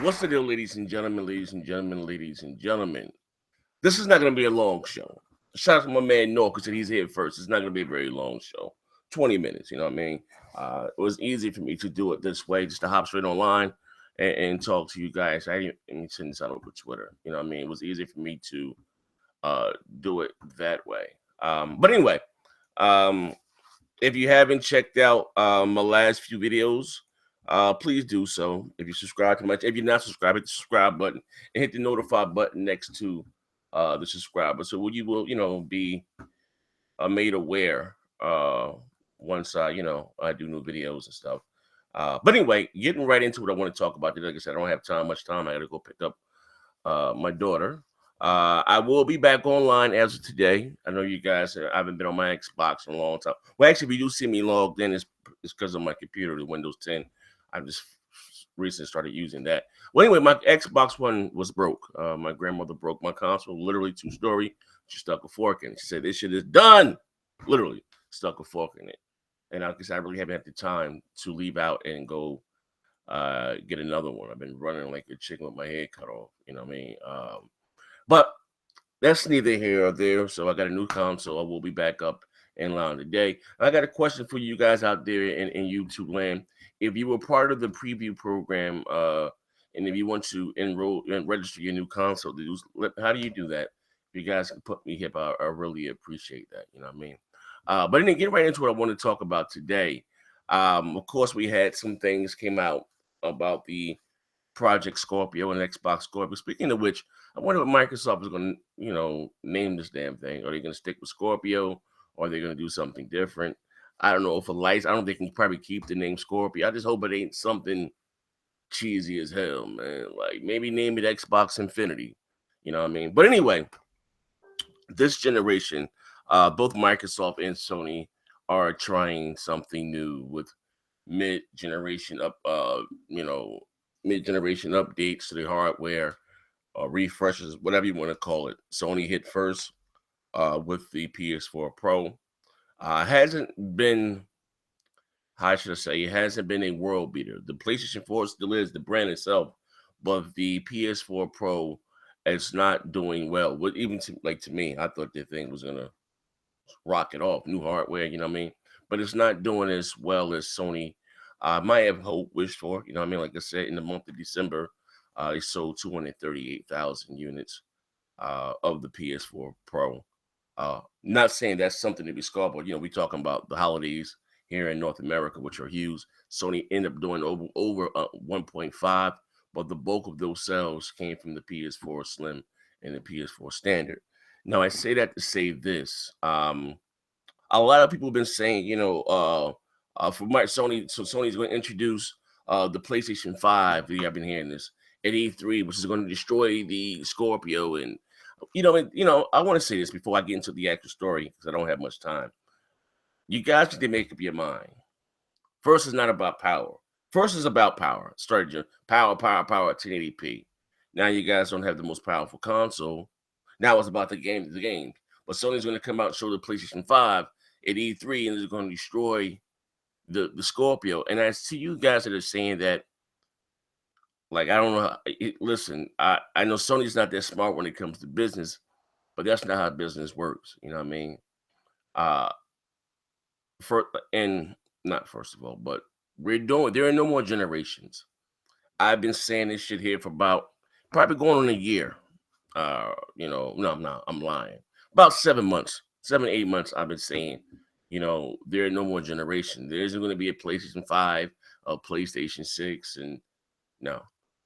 What's the deal, ladies and gentlemen, ladies and gentlemen, ladies and gentlemen? This is not going to be a long show. Shout out to my man Noah because he's here first. It's not going to be a very long show. 20 minutes, you know what I mean? It was easy for me to do it this way, just to hop straight online and talk to you guys. I didn't send this out over Twitter. You know what I mean? It was easy for me to do it that way. But anyway, um, if you haven't checked out my last few videos, please do so. If you subscribe to my, if you're not subscribed, hit the subscribe button and hit the notify button next to the subscriber. So you will, be made aware once I do new videos and stuff. But anyway, getting right into what I want to talk about today. Like I said, I don't have much time. I got to go pick up my daughter. I will be back online as of today. I know you guys, I haven't been on my Xbox in a long time. Well, actually, if you do see me logged in, it's because of my computer, the Windows 10. I just recently started using that. Well, anyway, my Xbox One was broke. My grandmother broke my console, literally 2-story. She stuck a fork in it. She said, "This shit is done." Literally stuck a fork in it. And I guess I really haven't had the time to leave out and go get another one. I've been running like a chicken with my head cut off. You know what I mean? But that's neither here or there. So I got a new console. I will be back up in line today. I got a question for you guys out there in YouTube land. If you were part of the preview program, and if you want to enroll and register your new console, how do you do that? If you guys can put me hip, I really appreciate that. You know what I mean? But then get right into what I want to talk about today. Of course, we had some things came out about the Project Scorpio and Xbox Scorpio. Speaking of which, I wonder what Microsoft is going to, name this damn thing. Are they going to stick with Scorpio, or are they going to do something different? I don't know. For lights, I don't think they can probably keep the name Scorpio. I just hope it ain't something cheesy as hell, man. Like maybe name it Xbox Infinity. You know what I mean? But anyway, this generation, both Microsoft and Sony are trying something new with mid-generation mid-generation updates to the hardware, refreshes, whatever you want to call it. Sony hit first with the PS4 Pro. Hasn't been, how should I say, it hasn't been a world beater. The PlayStation 4 still is the brand itself, but the PS4 Pro is not doing well. What even to me, I thought the thing was gonna rock it off, new hardware, you know what I mean? But it's not doing as well as Sony might have hoped, wished for. You know what I mean? Like I said, in the month of December, they sold 238,000 units of the PS4 Pro. Not saying that's something to be scoffed, but we're talking about the holidays here in North America, which are huge. Sony ended up doing over 1.5, but the bulk of those sales came from the PS4 Slim and the PS4 Standard. Now, I say that to say this. A lot of people have been saying, for my Sony, so Sony's going to introduce the PlayStation 5. Yeah, I've been hearing this at E3, which is going to destroy the Scorpio. And I want to say this before I get into the actual story because I don't have much time. You guys need to make up your mind. First is not about power. First is about power. Started power at 1080p. Now you guys don't have the most powerful console. Now it's about the game. But Sony's going to come out and show the PlayStation 5 at E3, and it's going to destroy the Scorpio. And I see you guys that are saying that, like, I don't know. Listen, I know Sony's not that smart when it comes to business, but that's not how business works. You know what I mean? Not first of all, but there are no more generations. I've been saying this shit here for about probably going on a year. No, I'm lying. About 7 months, 8 months. I've been saying, there are no more generation. There isn't going to be a PlayStation 5, a PlayStation 6, and no.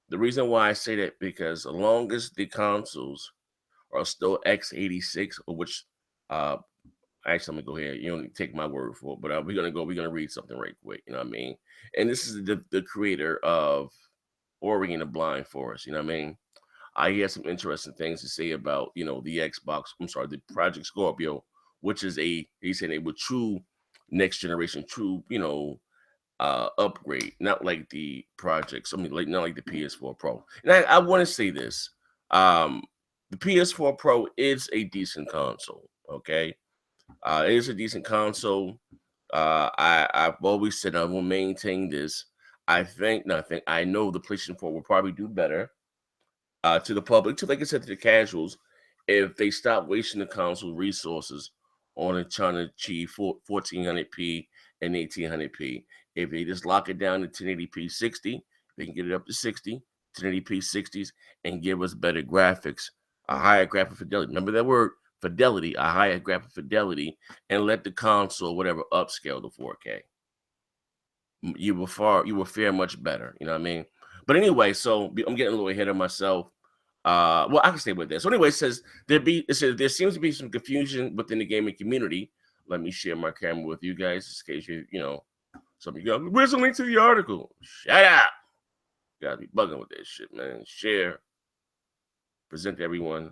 The reason why I say that because as long as the consoles are still x86, or which actually, let me go ahead. You don't take my word for it, but we're gonna read something right quick. You know what I mean? And this is the creator of Ori and the Blind Forest. You know what I mean? He has some interesting things to say about the Xbox. I'm sorry, the Project Scorpio, which is he said a true next generation, true upgrade, not like the projects. I mean, like not like the PS4 Pro. And I want to say this: the PS4 Pro is a decent console. Okay, it is a decent console. I've always said I will maintain this. I know the PlayStation 4 will probably do better to the public, to like I said, to the casuals, if they stop wasting the console resources on it trying to achieve 1400p and 1800p. If they just lock it down to 1080p 60, they can get it up to 60, 1080p 60s, and give us better graphics, a higher graphic fidelity. Remember that word, fidelity, a higher graphic fidelity, and let the console, whatever, upscale to 4K. You will fare much better. You know what I mean? But anyway, so I'm getting a little ahead of myself. Well, I can stay with this. So anyway, it says there seems to be some confusion within the gaming community. Let me share my camera with you guys in case some of you go, where's the link to the article? Shut up. You gotta be bugging with this shit, man. Share, present to everyone,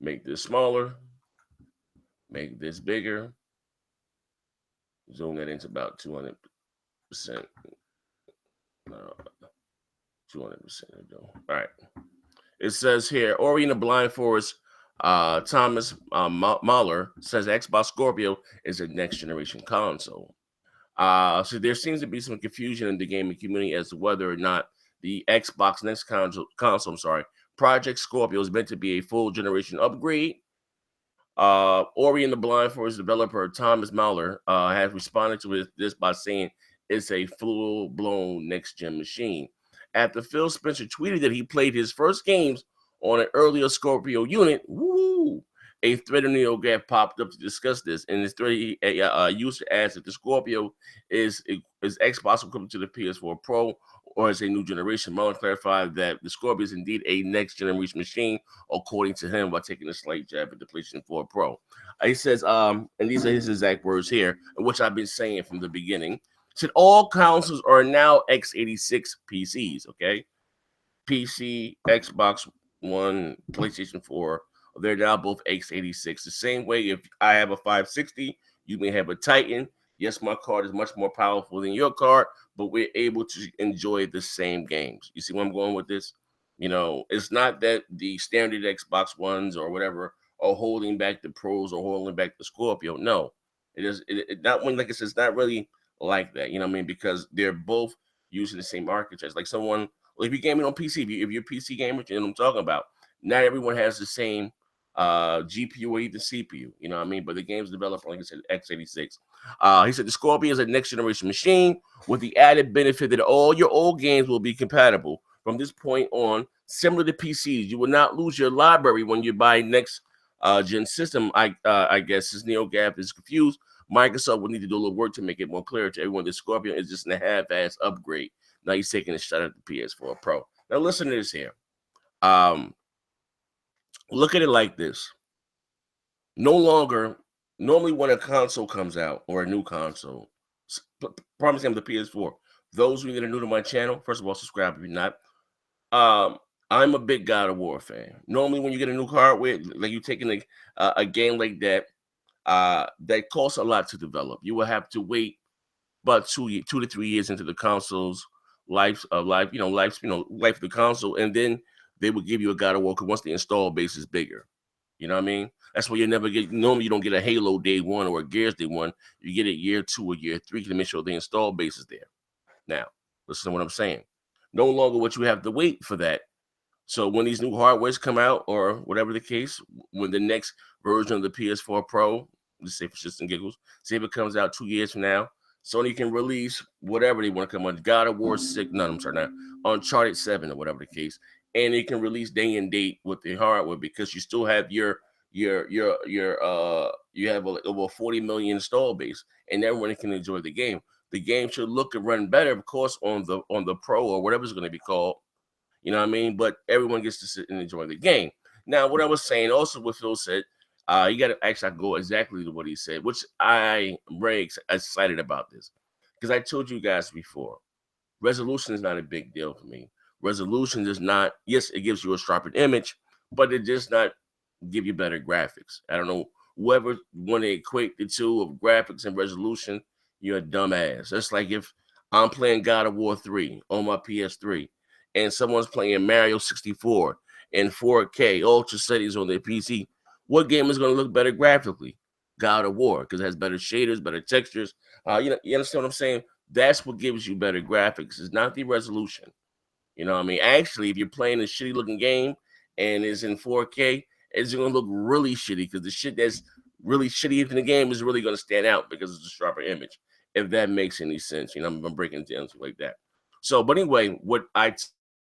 make this smaller, make this bigger, zoom that into about 200%. 200%. All right. It says here, Ori and the Blind Forest, Thomas Mahler says Xbox Scorpio is a next generation console. So there seems to be some confusion in the gaming community as to whether or not the Xbox next console, Project Scorpio is meant to be a full generation upgrade. Ori and the Blind Forest developer Thomas Mahler has responded to this by saying it's a full-blown next-gen machine. After Phil Spencer tweeted that he played his first games on an earlier Scorpio unit, a thread in NeoGAF popped up to discuss this. In this thread, a user asked if the Scorpio is Xbox equivalent to the PS4 Pro or is a new generation. Mullen clarified that the Scorpio is indeed a next generation machine, according to him, while taking a slight jab at the PlayStation 4 Pro. He says, and these are his exact words here, which I've been saying from the beginning. Said all consoles are now x86 PCs, okay? PC, Xbox One, PlayStation 4, they're now both x86. The same way if I have a 560, you may have a Titan. Yes, my card is much more powerful than your card, but we're able to enjoy the same games. You see where I'm going with this? It's not that the standard Xbox Ones or whatever are holding back the Pros or holding back the Scorpio. No, it is not when, like I said, it's not really like that. You know what I mean? Because they're both using the same architecture. Like if you're gaming on PC, if you're a PC gamer, you know what I'm talking about. Not everyone has the same GPU or even CPU, you know what I mean? But the game's developed, like I said, x86. He said the Scorpio is a next generation machine with the added benefit that all your old games will be compatible from this point on. Similar to PCs, you will not lose your library when you buy next gen system. I guess since NeoGAF is confused, Microsoft will need to do a little work to make it more clear to everyone that Scorpio is just a half-ass upgrade. Now he's taking a shot at the PS4 Pro. Now listen to this here. Look at it like this. Normally when a console comes out or a new console, prime example, the PS4. Those of you that are new to my channel, first of all, subscribe if you're not. I'm a big God of War fan. Normally when you get a new hardware, like you're taking a game like that, that costs a lot to develop. You will have to wait about 2 to 3 years into the console's life of the console, and then they will give you a God of War once the install base is bigger. You know what I mean? That's why normally you don't get a Halo day one or a Gears day one. You get it year 2 or year 3 to make sure the install base is there. Now, listen to what I'm saying. No longer would you have to wait for that. So when these new hardwares come out, or whatever the case, when the next version of the PS4 Pro, let's say for shits and giggles, say if it comes out 2 years from now, Sony can release whatever they want to come on, God of War 6, Uncharted 7 or whatever the case, and it can release day and date with the hardware because you still have you have over 40 million install base, and everyone can enjoy the game. The game should look and run better, of course, on the Pro or whatever it's going to be called. You know what I mean? But everyone gets to sit and enjoy the game. Now, what I was saying also, what Phil said, you got to actually go exactly to what he said, which I am very excited about this. Because I told you guys before, resolution is not a big deal for me. Resolution is not, yes, it gives you a sharpened image, but it does not give you better graphics. I don't know, whoever want to equate the two of graphics and resolution, you're a dumbass. That's like if I'm playing God of War 3 on my PS3 and someone's playing Mario 64 in 4K, ultra settings on their PC. What game is going to look better graphically? God of War, because it has better shaders, better textures. You understand what I'm saying? That's what gives you better graphics. It's not the resolution. You know what I mean? Actually, if you're playing a shitty looking game and it's in 4K, it's going to look really shitty because the shit that's really shitty in the game is really going to stand out because it's a sharper image. If that makes any sense, you know, I'm breaking it down like that. So, but anyway, what I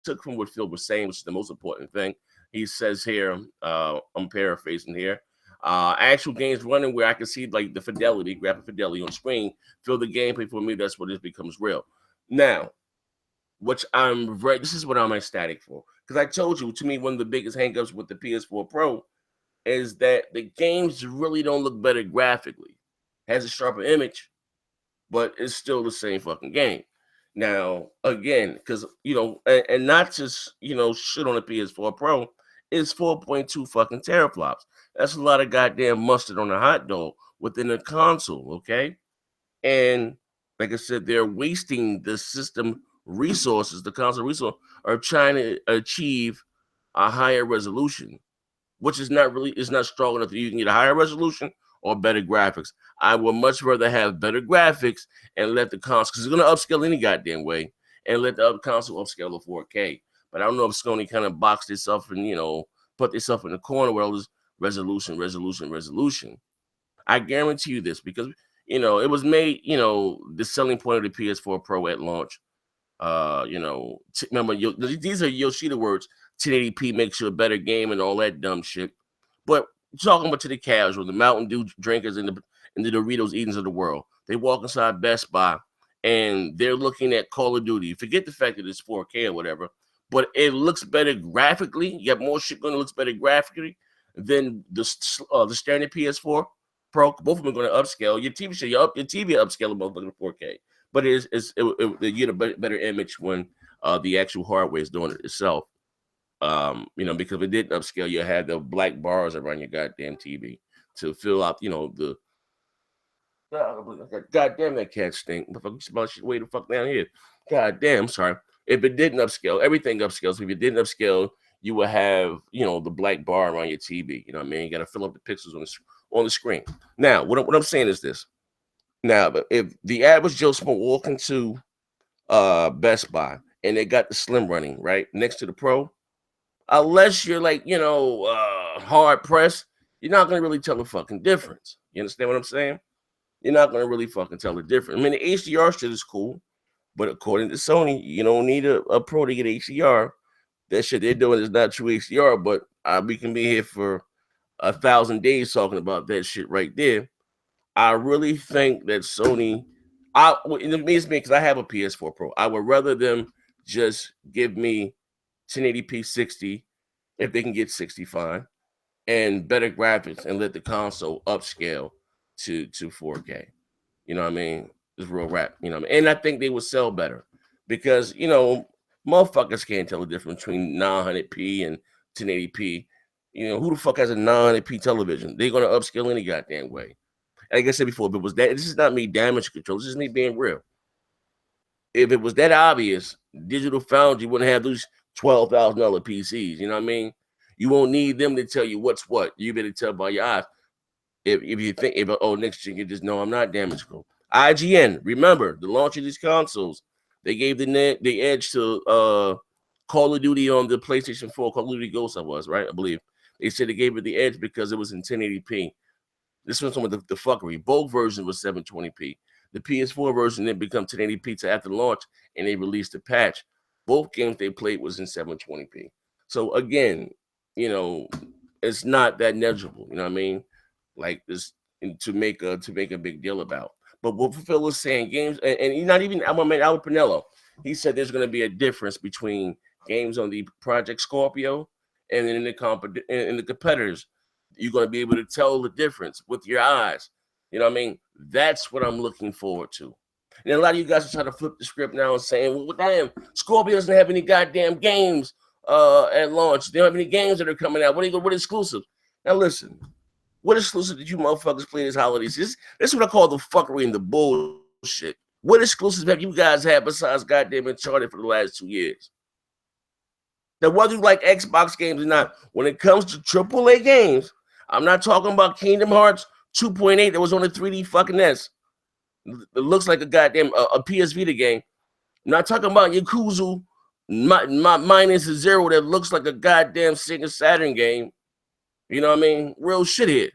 took from what Phil was saying, which is the most important thing, he says here, I'm paraphrasing here, actual games running where I can see like the fidelity, graphic fidelity on screen, feel the gameplay for me. That's what it becomes real. Now, which this is what I'm ecstatic for. Because I told you, to me, one of the biggest hangups with the PS4 Pro is that the games really don't look better graphically. Has a sharper image, but it's still the same fucking game. Now, again, because, you know, and not just, you know, shit on the PS4 Pro, it's 4.2 fucking teraflops. That's a lot of goddamn mustard on a hot dog within a console, okay? And like I said, they're wasting the system resources, the console resource, are trying to achieve a higher resolution, which is not strong enough that you can get a higher resolution or better graphics. I would much rather have better graphics and let the console, because it's going to upscale any goddamn way, and let the console upscale to 4K. But I don't know if Sony kind of boxed itself and, you know, put itself in the corner where all this resolution. I guarantee you this, because, you know, it was made, you know, the selling point of the PS4 Pro at launch. You know, remember, these are Yoshida words. 1080p makes you a better game and all that dumb shit. But talking about to the casual, the Mountain Dew drinkers and the Doritos eaters of the world, they walk inside Best Buy and they're looking at Call of Duty. Forget the fact that it's 4K or whatever, but it looks better graphically. You have more shit going to look better graphically than the standard PS4 Pro. Both of them are going to upscale. Your TV upscale both looking at 4K. But you get a better image when the actual hardware is doing it itself. You know, because if it didn't upscale, you had the black bars around your goddamn TV to fill out, you know, the goddamn that cat stink. Way the fuck down here. Goddamn, sorry. If it didn't upscale, everything upscales. If it didn't upscale, you would have, you know, the black bar around your TV. You know what I mean? You got to fill up the pixels on the screen. Now, what I'm saying is this. Now, if the average Joe Smo walk into Best Buy and they got the Slim running right next to the Pro, unless you're like, you know, hard pressed, you're not gonna really tell the fucking difference. You understand what I'm saying? You're not gonna really fucking tell the difference. I mean, the HDR shit is cool, but according to Sony, you don't need a Pro to get HDR. That shit they're doing is not true HDR, but we can be here for 1,000 days talking about that shit right there. I really think that Sony, it amazes me because I have a PS4 Pro. I would rather them just give me 1080p 60 if they can get 65 and better graphics and let the console upscale to 4K. You know what I mean? It's real rap. You know what I mean? And I think they would sell better because, you know, motherfuckers can't tell the difference between 900p and 1080p. You know, who the fuck has a 900p television? They're going to upscale any goddamn way. Like I said before, if it was that, this is not me damage control. This is me being real. If it was that obvious, Digital Foundry wouldn't have those $12,000 PCs. You know what I mean? You won't need them to tell you what's what. You better tell by your eyes. If you think, next year, you just know I'm not damage control. IGN, remember the launch of these consoles, they gave the edge to Call of Duty on the PlayStation 4. Call of Duty Ghost, I believe. They said they gave it the edge because it was in 1080p. This was some of the fuckery. Both versions was 720p. The PS4 version then become 1080p to after launch, and they released a patch. Both games they played was in 720p. So again, you know, it's not that negligible. You know what I mean? Like this to make a big deal about. But what Phil was saying, games, and not even Albert Pinello, he said there's going to be a difference between games on the Project Scorpio and in the competitors. You're going to be able to tell the difference with your eyes. You know what I mean? That's what I'm looking forward to. And a lot of you guys are trying to flip the script now and saying, well, damn, Scorpio doesn't have any goddamn games at launch. They don't have any games that are coming out. What exclusives? Now listen, what exclusive did you motherfuckers play this holiday season? This is what I call the fuckery and the bullshit. What exclusives have you guys had besides goddamn Uncharted for the last 2 years? Now, whether you like Xbox games or not, when it comes to AAA games, I'm not talking about Kingdom Hearts 2.8 that was on the 3D fucking S. It looks like a goddamn a PS Vita game. I'm not talking about Yakuza minus a zero that looks like a goddamn Sega Saturn game. You know what I mean? Real shit here.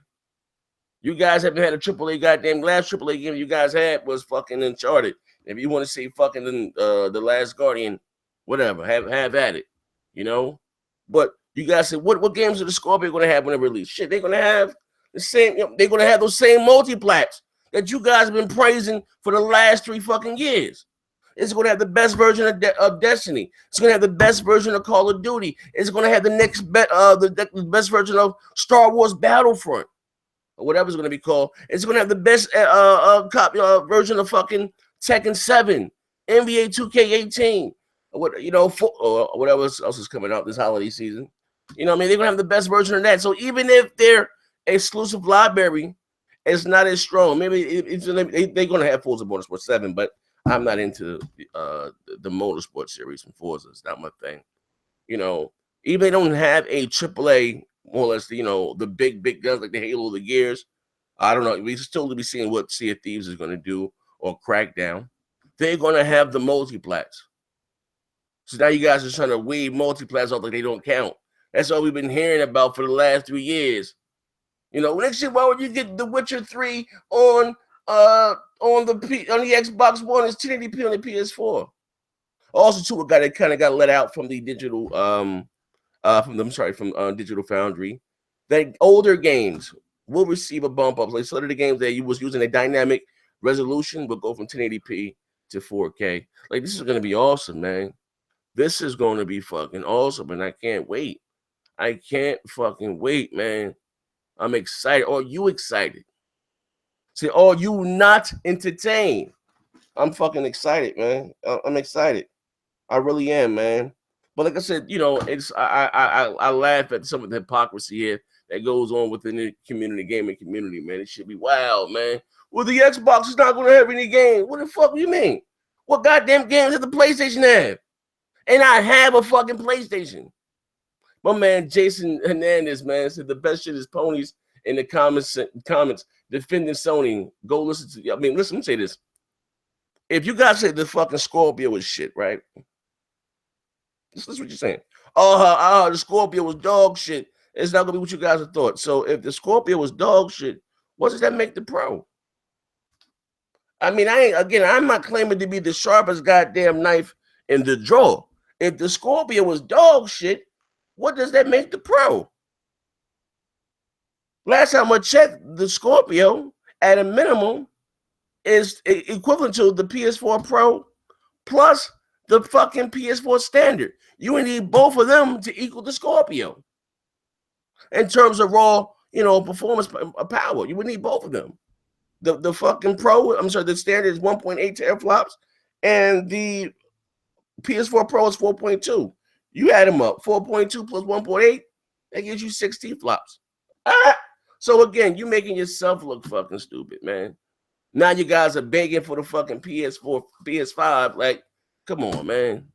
You guys haven't had a AAA goddamn last AAA game you guys had was fucking Uncharted. If you want to say fucking the Last Guardian, whatever, have at it. You know? But you guys said what games are the Scorpio gonna have when they release? Shit, they're gonna have the same, they're gonna have those same multiplats that you guys have been praising for the last 3 fucking years. It's going to have the best version of Destiny. It's going to have the best version of Call of Duty. It's going to have the next the best version of Star Wars Battlefront, or whatever it's going to be called. It's going to have the best version of fucking Tekken 7, NBA 2K18, or whatever else is coming out this holiday season. You know what I mean? They're going to have the best version of that. So even if their exclusive library is not as strong, maybe they're going to have Forza Motorsport 7, but I'm not into the motorsport series from Forza. It's not my thing. You know, even they don't have a AAA, more or less, you know, the big guns like the Halo, the Gears. I don't know. We still to be seeing what Sea of Thieves is going to do or Crackdown. They're going to have the multiplats. So now you guys are trying to weed multiplats off like they don't count. That's all we've been hearing about for the last 3 years. You know, next year, why would you get The Witcher 3 on the Xbox One? It's 1080p on the PS4. Also, too, a guy that kind of got let out from the digital from Digital Foundry. That older games will receive a bump up. Like some of the games that you was using a dynamic resolution will go from 1080p to 4K. Like, this is gonna be awesome, man. This is gonna be fucking awesome, and I can't wait. I can't fucking wait, man. I'm excited. Are you excited? See, are you not entertained? I'm fucking excited, man. I'm excited. I really am, man. But like I said, you know, it's I laugh at some of the hypocrisy here that goes on within the gaming community, man. It should be wild, man. Well, the Xbox is not going to have any games. What the fuck do you mean? What goddamn games does the PlayStation have? And I have a fucking PlayStation. My man Jason Hernandez, man, said the best shit is ponies in the comments defending Sony. Go listen to. I mean, listen. Let me say this. If you guys say the fucking Scorpio is shit, right? This is what you're saying. The Scorpio was dog shit. It's not gonna be what you guys have thought. So if the Scorpio was dog shit, what does that make the Pro? I mean, I'm not claiming to be the sharpest goddamn knife in the drawer. If the Scorpio was dog shit, what does that make the Pro? Last time I checked, the Scorpio at a minimum is equivalent to the PS4 Pro plus the fucking PS4 standard. You need both of them to equal the Scorpio in terms of raw, you know, performance power. You would need both of them. The fucking Pro, the standard is 1.8 teraflops, and the PS4 Pro is 4.2. You add them up, 4.2 plus 1.8, that gives you 16 flops. So again, you're making yourself look fucking stupid, man. Now you guys are begging for the fucking PS4, PS5. Like, come on, man.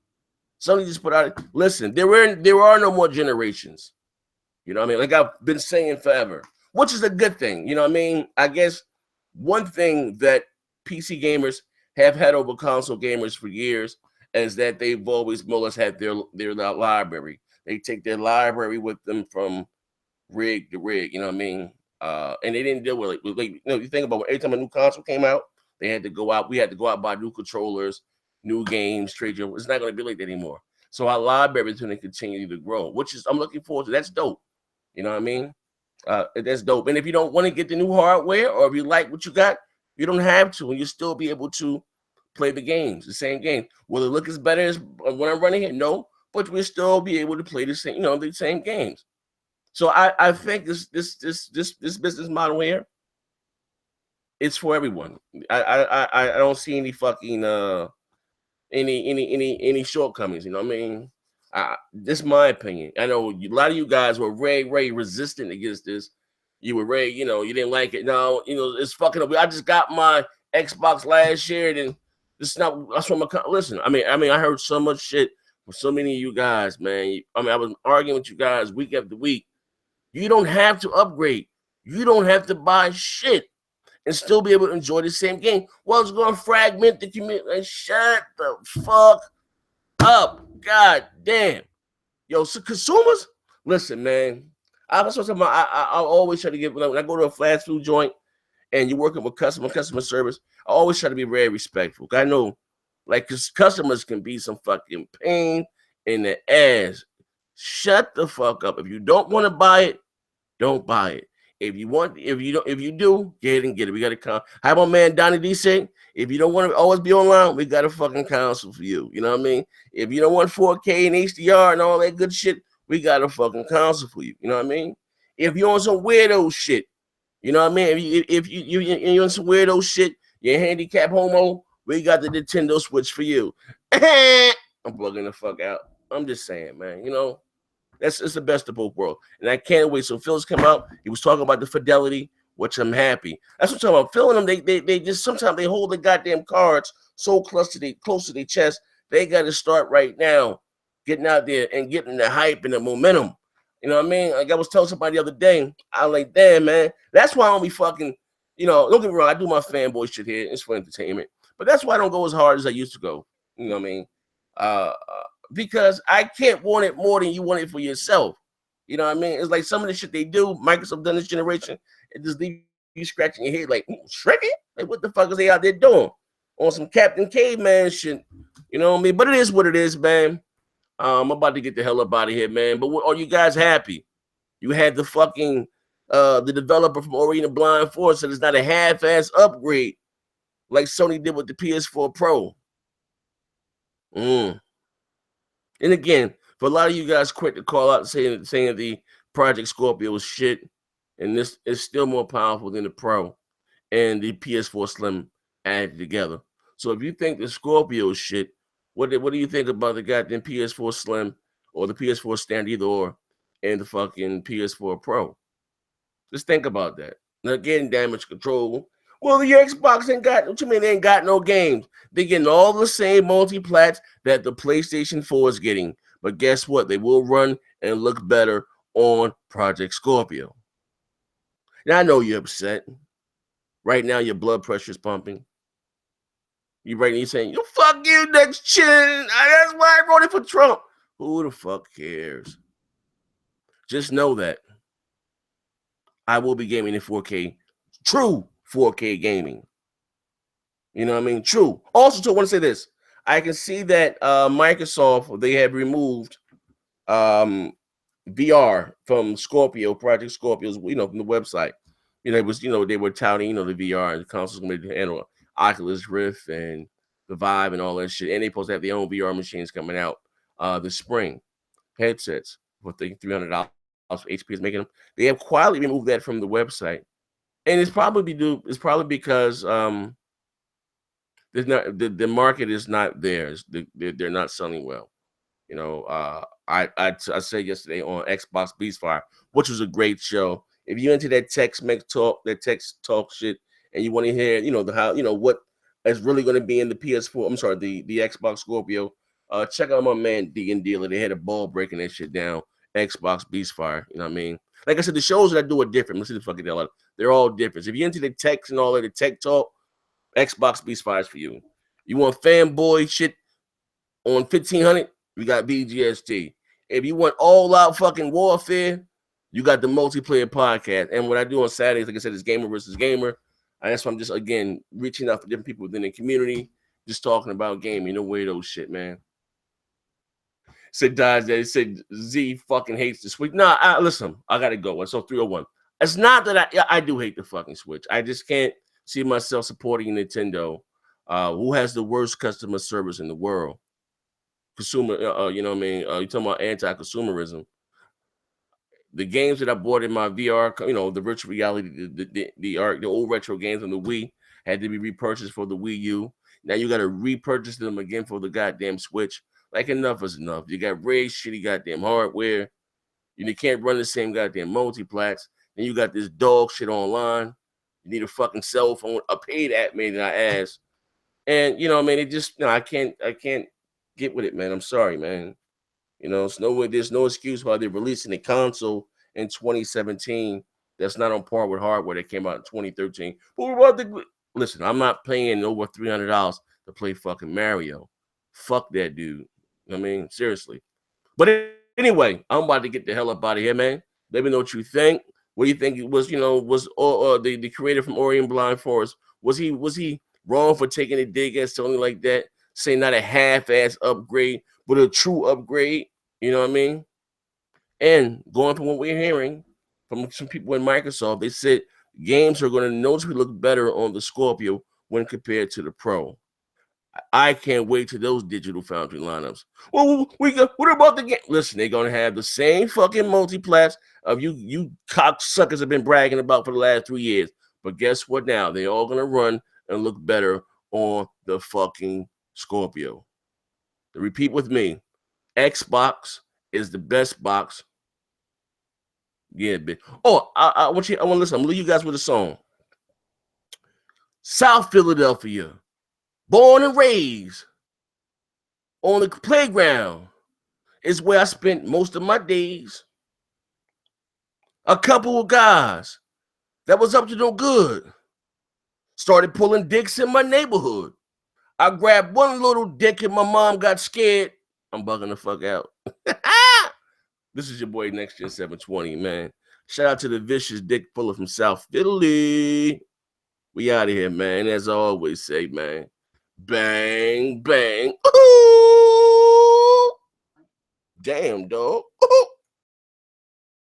Somebody just put out. Listen, there are no more generations. You know what I mean? Like I've been saying forever, which is a good thing. You know what I mean? I guess one thing that PC gamers have had over console gamers for years is that they've always more or less had their library. They take their library with them from rig to rig. You know what I mean? And they didn't deal with it. Like, you know, you think about every time a new console came out, they had to go out. We had to go out and buy new controllers, new games, trade your. It's not going to be like that anymore. So our library is going to continue to grow, which is I'm looking forward to. That's dope. You know what I mean? That's dope. And if you don't want to get the new hardware, or if you like what you got, you don't have to, and you'll still be able to play the games, the same game. Will it look as better as when I'm running it? No, but we'll still be able to play the same, the same games. So I think this business model here, it's for everyone. I don't see any fucking any shortcomings. You know what I mean? This is my opinion. I know a lot of you guys were very resistant against this. You were very, you didn't like it. No, it's fucking up. I just got my Xbox last year, and that's what my listen. I mean, I heard so much shit from so many of you guys, man. I mean, I was arguing with you guys week after week. You don't have to upgrade. You don't have to buy shit. and still be able to enjoy the same game. Well, it's going to fragment the community. Like, shut the fuck up. God damn. Yo, so consumers, listen, man. I always try to get, when I go to a fast food joint and you're working with customer service, I always try to be very respectful. I know, like, because customers can be some fucking pain in the ass. Shut the fuck up. If you don't want to buy it, don't buy it. If you do, get ahead and get it. We got to count. How about man Donnie D say, if you don't want to always be online, we got a fucking counsel for you. You know what I mean? If you don't want 4K and HDR and all that good shit, we got a fucking counsel for you. You know what I mean? If you're on some weirdo shit, you know what I mean? If you're on some weirdo shit, you're handicap homo, we got the Nintendo Switch for you. I'm bugging the fuck out. I'm just saying, man. You know. It's the best of both worlds. And I can't wait. So Phil's come out. He was talking about the fidelity, which I'm happy. That's what I'm talking about. Phil and them, they just sometimes they hold the goddamn cards so close to their chest. They got to start right now, getting out there and getting the hype and the momentum. You know what I mean? Like I was telling somebody the other day, I like, damn, man. That's why I don't be fucking, you know, don't get me wrong. I do my fanboy shit here. It's for entertainment. But that's why I don't go as hard as I used to go. You know what I mean? Because I can't want it more than you want it for yourself. You know what I mean? It's like some of the shit they do, Microsoft done this generation, it just leave you scratching your head like, Shrek it? Like, what the fuck is they out there doing? On some Captain Caveman shit. You know what I mean? But it is what it is, man. I'm about to get the hell up out of here, man. But are you guys happy? You had the fucking, the developer from Ori and the Blind Forest said it's not a half-ass upgrade like Sony did with the PS4 Pro. And again, for a lot of you guys quick to call out saying the Project Scorpio was shit, and this is still more powerful than the Pro and the PS4 Slim added together. So if you think the Scorpio is shit, what do you think about the goddamn PS4 Slim or the PS4 Standard either or and the fucking PS4 Pro? Just think about that. Now getting damage control. Well, the Xbox ain't got, what you mean they ain't got no games? They're getting all the same multi-plats that the PlayStation 4 is getting. But guess what? They will run and look better on Project Scorpio. Now, I know you're upset. Right now, your blood pressure is pumping. You're saying, fuck you, next chin. That's why I voted for Trump. Who the fuck cares? Just know that I will be gaming in 4K. True 4K gaming. You know what I mean? True. Also, I want to say this. I can see that Microsoft, they have removed VR from Scorpio, Project Scorpio's, from the website. It was, they were touting, the VR and the consoles going to handle Oculus Rift and the Vive and all that shit. And they supposed to have their own VR machines coming out this spring. Headsets for $300 HP is making them. They have quietly removed that from the website. And it's probably because there's not the market is not theirs. They're not selling well. I said yesterday on Xbox Beastfire, which was a great show. If you're into that text talk shit, and you want to hear, what is really going to be in the PS4, I'm sorry, the Xbox Scorpio, check out my man Deacon Dealer. They had a ball breaking that shit down. Xbox Beastfire, you know what I mean? Like I said, the shows that I do are different. Let's see the fucking hell out. They're all different. If you're into the text and all of the tech talk, Xbox Beastfire is for you. You want fanboy shit on 1500? We got BGST. If you want all out fucking warfare, you got the multiplayer podcast. And what I do on Saturdays, like I said, is gamer versus gamer. And that's why I'm just, again, reaching out for different people within the community, just talking about gaming, no weirdo shit, man. Said Dodge that he said Z fucking hates the Switch. Nah, listen, I gotta go. It's 301. It's not that I do hate the fucking Switch. I just can't see myself supporting Nintendo, who has the worst customer service in the world. Consumer, you know what I mean? You're talking about anti-consumerism. The games that I bought in my VR, the virtual reality, the old retro games on the Wii had to be repurchased for the Wii U. Now you got to repurchase them again for the goddamn Switch. Like, enough is enough. You got really shitty goddamn hardware. You can't run the same goddamn multiplats. Then you got this dog shit online. You need a fucking cell phone, a paid app made in our ass. And, it just, I can't get with it, man. I'm sorry, man. There's no excuse why they're releasing a console in 2017 that's not on par with hardware that came out in 2013. But we're about to listen. I'm not paying over $300 to play fucking Mario. Fuck that dude. I mean, seriously. But anyway, I'm about to get the hell up out of here, man. Let me know what you think. What do you think it was? Was the creator from Ori and Blind Forest, was he wrong for taking a dig at Sony like that? Say not a half-ass upgrade, but a true upgrade. You know what I mean? And going from what we're hearing from some people in Microsoft, they said games are going to noticeably look better on the Scorpio when compared to the Pro. I can't wait to those Digital Foundry lineups. Well, what about the game? Listen, they're gonna have the same fucking multiplats of you cocksuckers have been bragging about for the last 3 years. But guess what? Now they're all gonna run and look better on the fucking Scorpio. Repeat with me: Xbox is the best box. Yeah, bitch. Oh, I want to listen. I'm gonna leave you guys with a song. South Philadelphia, born and raised on the playground, is where I spent most of my days. A couple of guys that was up to no good started pulling dicks in my neighborhood. I grabbed one little dick and my mom got scared. I'm bugging the fuck out. This is your boy Next Gen 720, man. Shout out to the vicious dick puller from South Philly. We out of here, man. As I always say, man. Bang, bang. Ooh. Damn, dog. Ooh.